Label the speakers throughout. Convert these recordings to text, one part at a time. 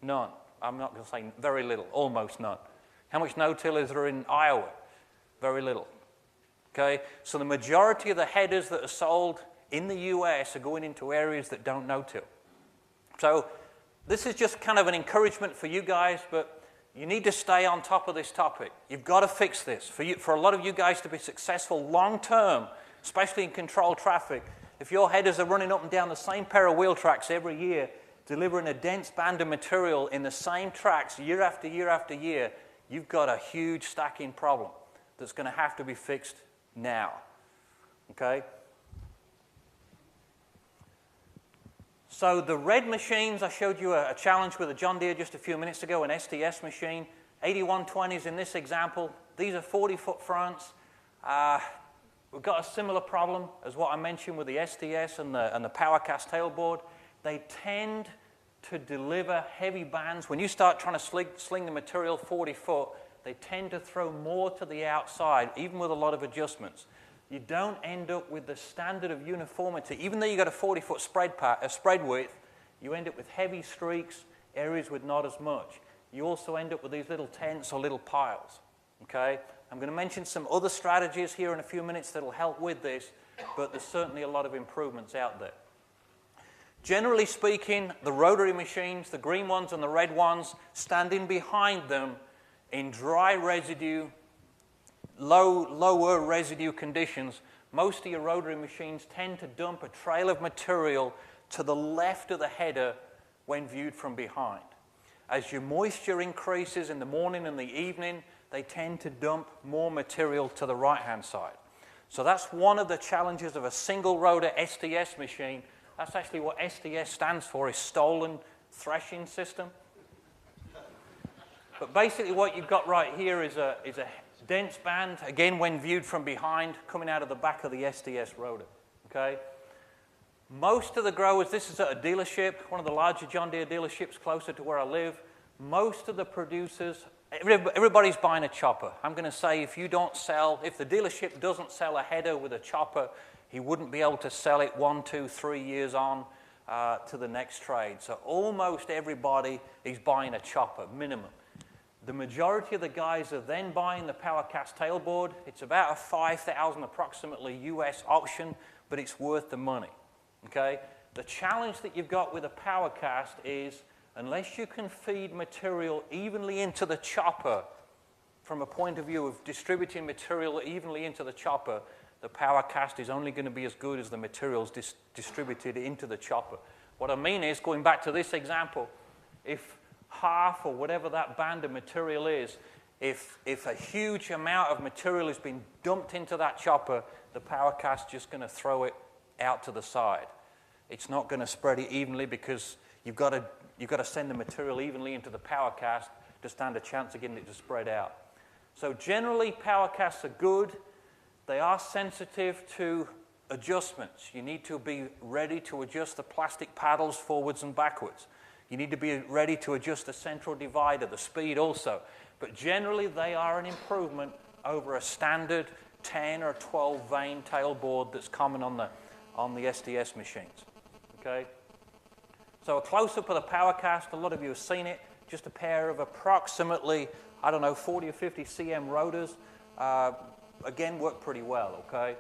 Speaker 1: None. I'm not going to say very little, almost none. How much no-till is there in Iowa? Very little. Okay? So the majority of the headers that are sold in the US are going into areas that don't no-till. So this is just kind of an encouragement for you guys, but you need to stay on top of this topic. You've got to fix this. For a lot of you guys to be successful long-term, especially in controlled traffic, if your headers are running up and down the same pair of wheel tracks every year, delivering a dense band of material in the same tracks year after year after year, you've got a huge stacking problem that's going to have to be fixed now. Okay? So the red machines, I showed you a challenge with a John Deere just a few minutes ago, an STS machine. 8120s in this example. These are 40-foot fronts. We've got a similar problem as what I mentioned with the STS and the PowerCast tailboard. They tend to deliver heavy bands. When you start trying to sling the material 40 foot, they tend to throw more to the outside, even with a lot of adjustments. You don't end up with the standard of uniformity. Even though you've got a 40-foot spread width, you end up with heavy streaks, areas with not as much. You also end up with these little tents or little piles. Okay? I'm going to mention some other strategies here in a few minutes that will help with this, but there's certainly a lot of improvements out there. Generally speaking, the rotary machines, the green ones and the red ones, standing behind them in dry residue, lower residue conditions, most of your rotary machines tend to dump a trail of material to the left of the header when viewed from behind. As your moisture increases in the morning and the evening, they tend to dump more material to the right-hand side. So that's one of the challenges of a single rotor STS machine. That's actually what STS stands for, is Stolen Threshing System. But basically what you've got right here is a dense band, again when viewed from behind, coming out of the back of the STS rotor. Okay? Most of the growers, this is at a dealership, one of the larger John Deere dealerships closer to where I live. Most of the producers, everybody's buying a chopper. I'm going to say if the dealership doesn't sell a header with a chopper, he wouldn't be able to sell it 1, 2, 3 years on to the next trade. So almost everybody is buying a chopper, minimum. The majority of the guys are then buying the PowerCast tailboard. It's about a $5,000 approximately US option, but it's worth the money. Okay? The challenge that you've got with a PowerCast is unless you can feed material evenly into the chopper, from a point of view of distributing material evenly into the chopper, the PowerCast is only going to be as good as the materials distributed into the chopper. What I mean is, going back to this example, if half or whatever that band of material is, if a huge amount of material has been dumped into that chopper, the PowerCast is just going to throw it out to the side. It's not going to spread it evenly because you've got to send the material evenly into the PowerCast to stand a chance of getting it to spread out. So generally, PowerCasts are good. They are sensitive to adjustments. You need to be ready to adjust the plastic paddles forwards and backwards. You need to be ready to adjust the central divider, the speed also. But generally, they are an improvement over a standard 10 or 12 vane tailboard that's common on the STS machines. Okay? So a close-up of the PowerCast, a lot of you have seen it, just a pair of approximately, 40 or 50 cm rotors. Again, work pretty well, okay?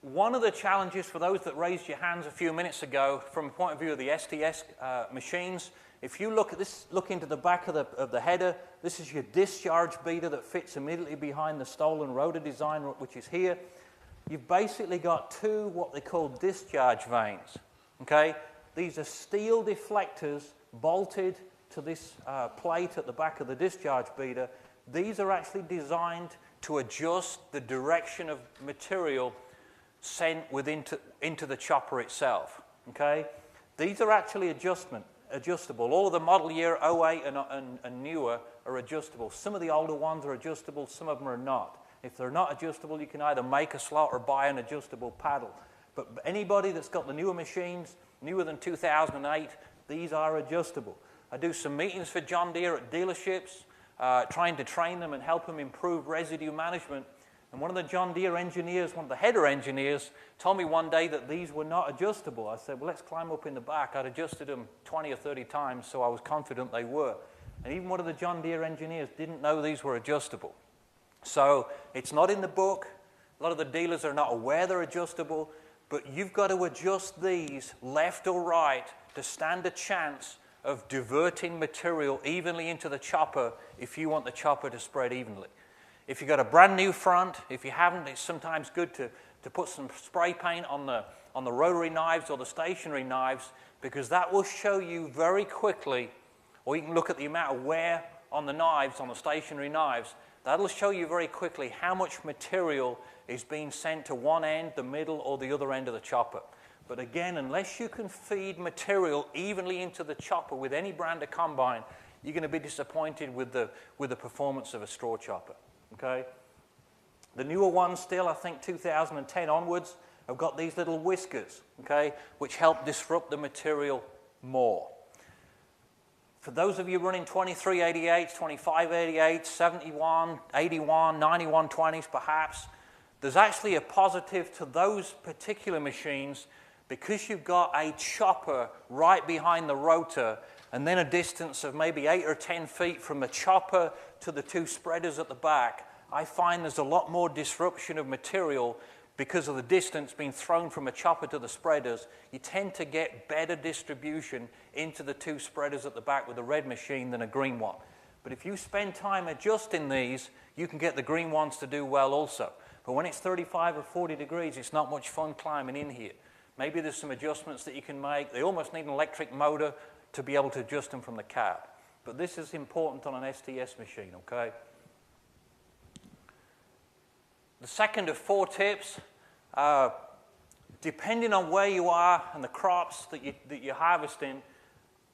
Speaker 1: One of the challenges for those that raised your hands a few minutes ago, from a point of view of the STS machines, if you look into the back of the header, this is your discharge beater that fits immediately behind the stolen rotor design, which is here. You've basically got two what they call discharge vanes. Okay? These are steel deflectors bolted to this plate at the back of the discharge beater. These are actually designed to adjust the direction of material sent into the chopper itself. Okay? These are actually adjustable. All of the model year 08 and newer are adjustable. Some of the older ones are adjustable, some of them are not. If they're not adjustable, you can either make a slot or buy an adjustable paddle. But anybody that's got the newer machines, newer than 2008, these are adjustable. I do some meetings for John Deere at dealerships, trying to train them and help them improve residue management. And one of the John Deere engineers, one of the header engineers, told me one day that these were not adjustable. I said, well, let's climb up in the back. I'd adjusted them 20 or 30 times, so I was confident they were. And even one of the John Deere engineers didn't know these were adjustable. So it's not in the book. A lot of the dealers are not aware they're adjustable, but you've got to adjust these left or right to stand a chance of diverting material evenly into the chopper if you want the chopper to spread evenly. If you've got a brand new front, if you haven't, it's sometimes good to put some spray paint on the rotary knives or the stationary knives, because that will show you very quickly, or you can look at the amount of wear on the knives, on the stationary knives. That'll show you very quickly how much material is being sent to one end, the middle, or the other end of the chopper. But again, unless you can feed material evenly into the chopper with any brand of combine, you're going to be disappointed with the performance of a straw chopper. Okay? The newer ones still, I think 2010 onwards, have got these little whiskers, okay, which help disrupt the material more. For those of you running 2388s, 2588s, 71, 81, 9120s perhaps, there's actually a positive to those particular machines because you've got a chopper right behind the rotor and then a distance of maybe 8 or 10 feet from the chopper to the two spreaders at the back. I find there's a lot more disruption of material because of the distance being thrown from a chopper to the spreaders. You tend to get better distribution into the two spreaders at the back with a red machine than a green one. But if you spend time adjusting these, you can get the green ones to do well also. But when it's 35 or 40 degrees, it's not much fun climbing in here. Maybe there's some adjustments that you can make. They almost need an electric motor to be able to adjust them from the cab. But this is important on an STS machine, okay? The second of 4 tips, depending on where you are and the crops that you're harvesting,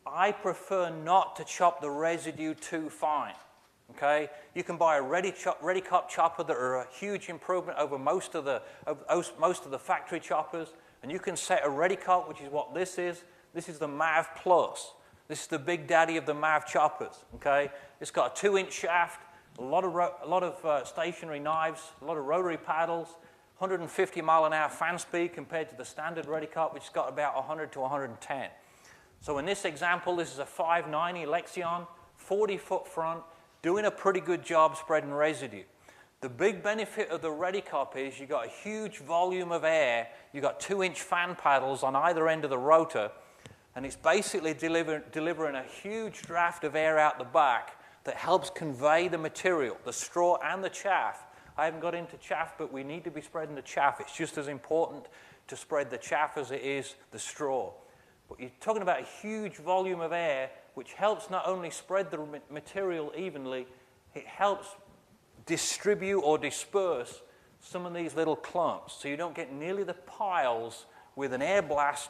Speaker 1: I prefer not to chop the residue too fine, okay? You can buy a ready-cut chopper that are a huge improvement over most of the factory choppers, and you can set a ready-cut, which is what this is. This is the MAV Plus. This is the big daddy of the MAV choppers, okay? It's got a 2-inch shaft, a lot of stationary knives, a lot of rotary paddles, 150 mile an hour fan speed compared to the standard ready-cut, which has got about 100 to 110. So in this example, this is a 590 Lexion, 40-foot front, doing a pretty good job spreading residue. The big benefit of the ready-cut is you've got a huge volume of air. You've got 2-inch fan paddles on either end of the rotor, and it's basically delivering a huge draft of air out the back that helps convey the material, the straw and the chaff. I haven't got into chaff, but we need to be spreading the chaff. It's just as important to spread the chaff as it is the straw. But you're talking about a huge volume of air, which helps not only spread the material evenly, it helps distribute or disperse some of these little clumps, so you don't get nearly the piles with an air blast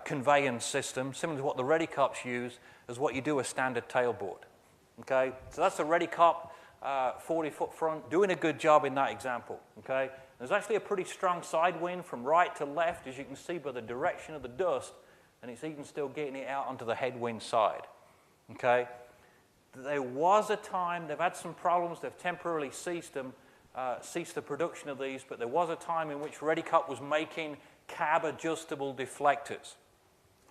Speaker 1: conveyance system, similar to what the ready cups use, as what you do a standard tailboard. Okay, so that's a ready cup 40-foot front, doing a good job in that example. Okay, there's actually a pretty strong side wind from right to left, as you can see by the direction of the dust, and it's even still getting it out onto the headwind side. Okay. There was a time, they've had some problems, they've temporarily ceased the production of these, but there was a time in which ReadyCut was making cab adjustable deflectors.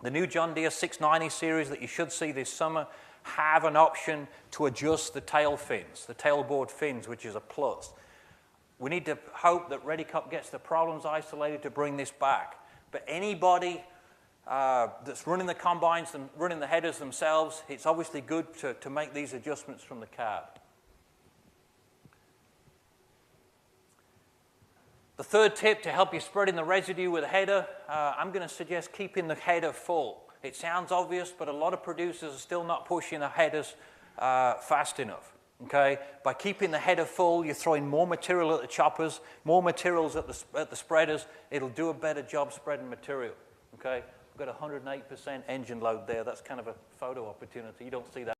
Speaker 1: The new John Deere 690 series that you should see this summer have an option to adjust the tail fins, the tailboard fins, which is a plus. We need to hope that ReadyCut gets the problems isolated to bring this back. But anybody that's running the combines and running the headers themselves, it's obviously good to make these adjustments from the cab. The third tip to help you spread in the residue with a header, I'm going to suggest keeping the header full. It sounds obvious, but a lot of producers are still not pushing the headers fast enough. Okay? By keeping the header full, you're throwing more material at the choppers, more materials at the spreaders. It'll do a better job spreading material. Okay? We've got 108% engine load there. That's kind of a photo opportunity. You don't see that.